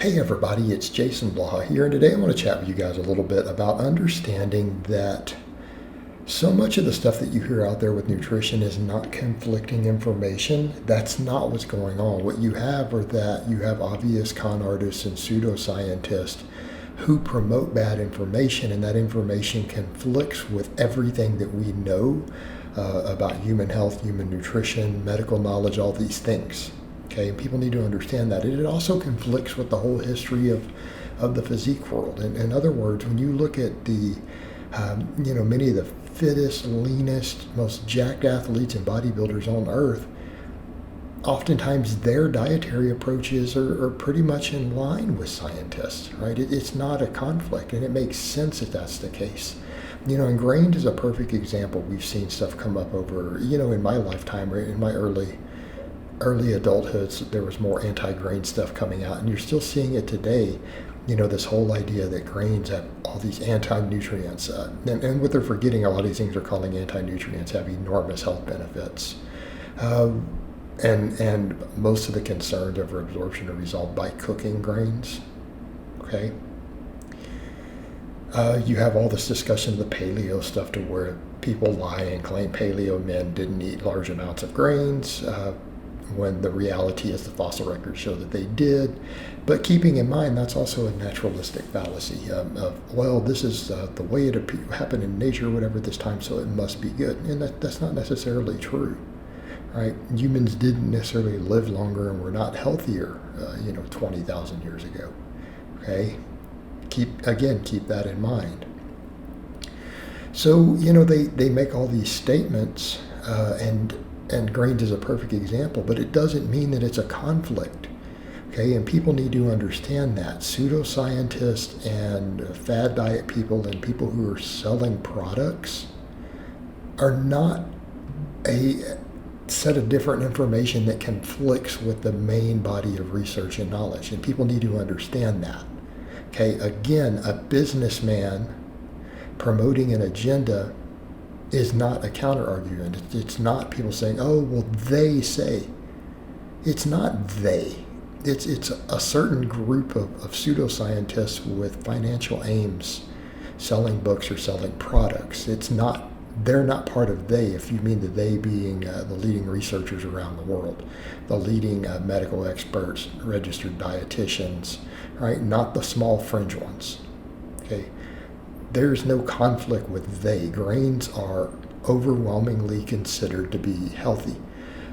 Hey everybody, it's Jason Blaha here, and today I want to chat with you guys a little bit about understanding that so much of the stuff that you hear out there with nutrition is not conflicting information. That's not what's going on. What you have are that you have obvious con artists and pseudoscientists who promote bad information, and that information conflicts with everything that we know about human health, human nutrition, medical knowledge, all these things. Okay, and people need to understand that. And it also conflicts with the whole history of the physique world. In other words, when you look at the, many of the fittest, leanest, most jacked athletes and bodybuilders on earth, oftentimes their dietary approaches are pretty much in line with scientists, right? It's not a conflict, and it makes sense if that's the case. And grains is a perfect example. We've seen stuff come up over, in my lifetime, right, in my early adulthood, there was more anti-grain stuff coming out, and you're still seeing it today. This whole idea that grains have all these anti-nutrients, and what they're forgetting, a lot of these things are calling anti-nutrients have enormous health benefits, and most of the concerns over absorption are resolved by cooking grains. Okay. You have all this discussion of the paleo stuff to where people lie and claim paleo men didn't eat large amounts of grains, when the reality is the fossil records show that they did. But keeping in mind, that's also a naturalistic fallacy of this is the way it happened in nature, whatever this time, so it must be good. And that's not necessarily true, right? Humans didn't necessarily live longer and were not healthier, 20,000 years ago, okay? Keep that in mind. So, they make all these statements, and grains is a perfect example, but it doesn't mean that it's a conflict, okay? And people need to understand that. Pseudoscientists and fad diet people and people who are selling products are not a set of different information that conflicts with the main body of research and knowledge, and people need to understand that, okay? Again, a businessman promoting an agenda is not a counter-argument. It's not people saying, oh, well, they say. It's not they. It's a certain group of pseudoscientists with financial aims selling books or selling products. They're not part of they, if you mean the they being the leading researchers around the world, the leading medical experts, registered dietitians, right? Not the small fringe ones, okay? There's no conflict with they. Grains are overwhelmingly considered to be healthy.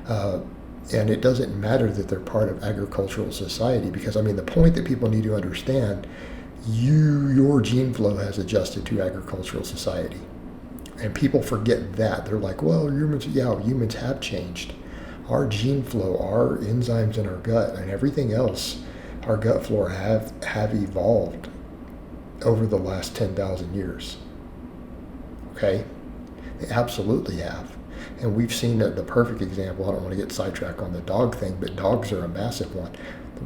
And it doesn't matter that they're part of agricultural society, because, the point that people need to understand, your gene flow has adjusted to agricultural society. And people forget that. They're like, well, humans have changed. Our gene flow, our enzymes in our gut, and everything else, our gut flora have evolved over the last 10,000 years. Okay? They absolutely have. And we've seen the perfect example. I don't want to get sidetracked on the dog thing, but dogs are a massive one.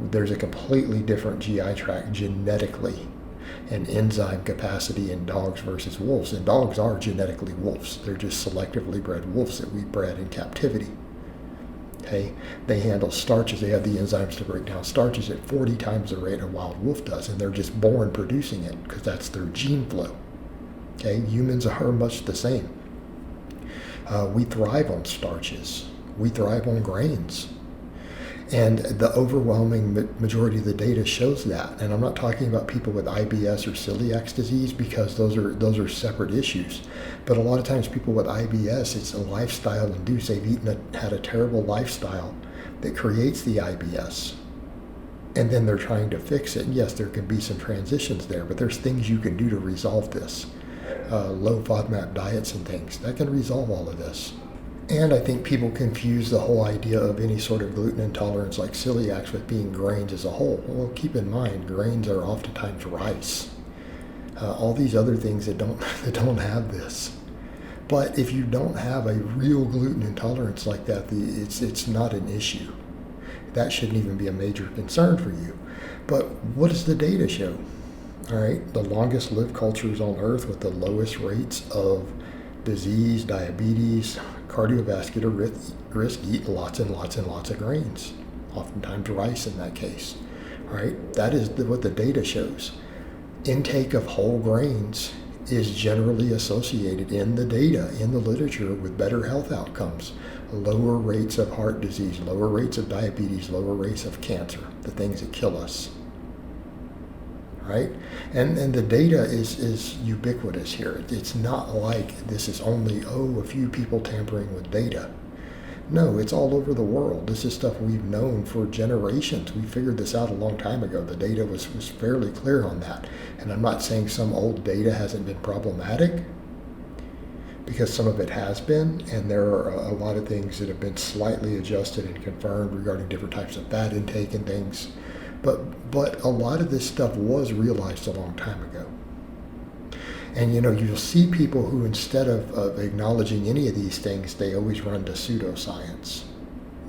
There's a completely different GI tract genetically and enzyme capacity in dogs versus wolves. And dogs are genetically wolves. They're just selectively bred wolves that we bred in captivity. Okay, they handle starches. They have the enzymes to break down starches at 40 times the rate a wild wolf does, and they're just born producing it because that's their gene flow. Okay, humans are much the same. We thrive on starches. We thrive on grains. And the overwhelming majority of the data shows that. And I'm not talking about people with IBS or celiac disease, because those are separate issues. But a lot of times people with IBS, it's a lifestyle induced. They've had a terrible lifestyle that creates the IBS. And then they're trying to fix it. And yes, there can be some transitions there, but there's things you can do to resolve this. Low FODMAP diets and things that can resolve all of this. And I think people confuse the whole idea of any sort of gluten intolerance like celiac with being grains as a whole. Well, keep in mind, grains are oftentimes rice. All these other things that don't have this. But if you don't have a real gluten intolerance like that, it's not an issue. That shouldn't even be a major concern for you. But what does the data show? All right, the longest lived cultures on earth with the lowest rates of disease, diabetes, cardiovascular risk eat lots and lots and lots of grains, oftentimes rice in that case. right? That is what the data shows. Intake of whole grains is generally associated in the data, in the literature, with better health outcomes, lower rates of heart disease, lower rates of diabetes, lower rates of cancer, the things that kill us. Right? And the data is ubiquitous here. It's not like this is only, a few people tampering with data. No, it's all over the world. This is stuff we've known for generations. We figured this out a long time ago. The data was fairly clear on that. And I'm not saying some old data hasn't been problematic, because some of it has been, and there are a lot of things that have been slightly adjusted and confirmed regarding different types of fat intake and things. But a lot of this stuff was realized a long time ago. And you'll see people who, instead of acknowledging any of these things, they always run to pseudoscience.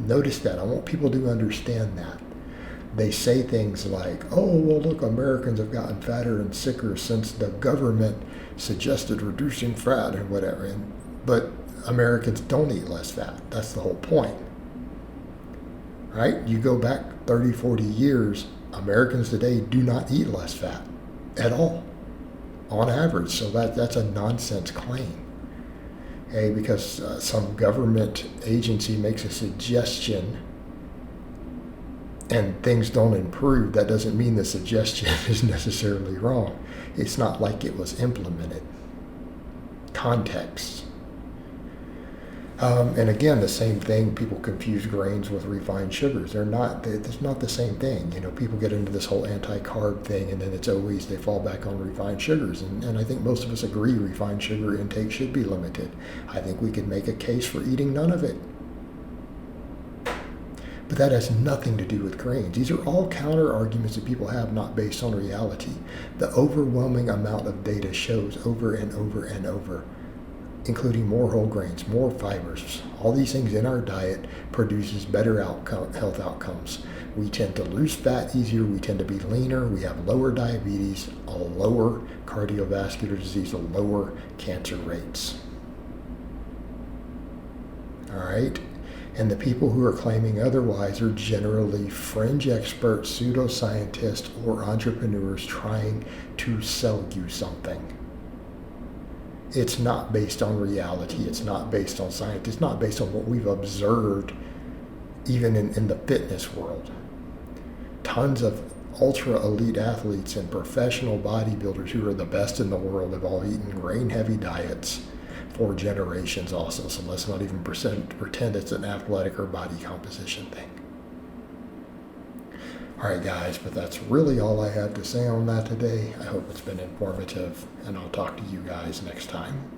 Notice that. I want people to understand that. They say things like, oh, well, look, Americans have gotten fatter and sicker since the government suggested reducing fat and whatever. But Americans don't eat less fat. That's the whole point. Right? You go back 30, 40 years, Americans today do not eat less fat at all, on average. So that's a nonsense claim. Okay, because some government agency makes a suggestion and things don't improve, that doesn't mean the suggestion is necessarily wrong. It's not like it was implemented. Context. And again, the same thing, people confuse grains with refined sugars. It's not the same thing. People get into this whole anti-carb thing, and then it's always, they fall back on refined sugars. And I think most of us agree refined sugar intake should be limited. I think we could make a case for eating none of it. But that has nothing to do with grains. These are all counter arguments that people have, not based on reality. The overwhelming amount of data shows over and over and over, including more whole grains, more fibers, all these things in our diet produces better health outcomes. We tend to lose fat easier, we tend to be leaner, we have lower diabetes, a lower cardiovascular disease, a lower cancer rates. All right? And the people who are claiming otherwise are generally fringe experts, pseudoscientists, or entrepreneurs trying to sell you something. It's not based on reality. It's not based on science. It's not based on what we've observed, even in the fitness world. Tons of ultra elite athletes and professional bodybuilders who are the best in the world have all eaten grain-heavy diets for generations also. So let's not even pretend it's an athletic or body composition thing. All right, guys, but that's really all I have to say on that today. I hope it's been informative, and I'll talk to you guys next time.